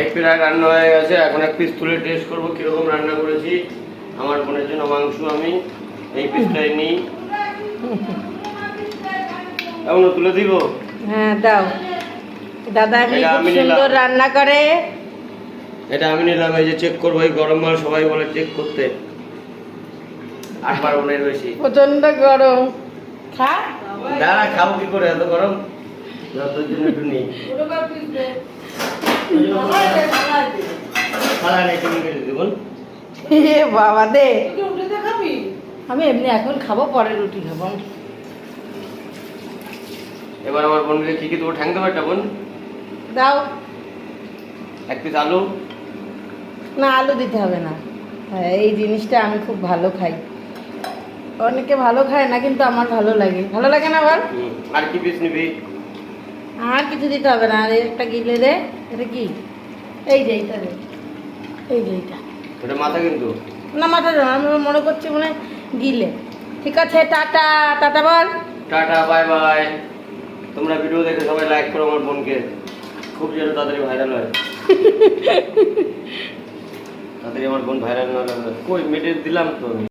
এক প্রায় রান্না হয়ে গেছে, এখন এক পিস তুলে টেস্ট করবো কিরকম রান্না করেছি। আমার বোনের জন্য মাংস আমি এই পিসটাই নিই, এমন তুলে দিব। হ্যাঁ দাও, দাদা এমনি এটা খুব আমি সুন্দর নিলাম। রান্না করে। এটা আমি নিলাম, এই যে চেক করবো, এই গরম মাল সবাই বলে চেক করতে, আর পারবো না এর বেশি। প্রচন্ড গরম, খা। দাঁড়া, খাবো কি করে এত গরম? যতর জন্য একটু নিই। খালা নেই, তুমি কেটে দেবো। এ বাবা দে, আমি এমনি এখন খাবো, পরে রুটি খাবো। এবার আমার বোনকে কি কি দেবো, ঠ্যাং দেবো একটা বোন? দাও। এক পিস আলু। না, আলু দিতে হবে না। হ্যাঁ, এই জিনিসটা আমি খুব ভালো খাই। অনেকে ভালো খায় না, কিন্তু আমার ভালো লাগে। ভালো লাগে না আবার? আর কি পিস নিবি? আর কিছু দিতে হবে না। আর একটা গিলে দে। এটা কি? এই যে এইটা দে, এই যে এইটা। ওটা মাথা কিন্তু। না, মাথা দেবো, আমি মনে করছি মনে হয় গিলে। ঠিক আছে, টাটা। টাটা বল। Tata, bye bye. তোমরা ভিডিও দেখে সবাই লাইক করো আমার বোনকে, খুব যেন তাড়াতাড়ি ভাইরাল হয়। তাড়াতাড়ি আমার বোন ভাইরাল না, কই মেটে দিলাম তো আমি।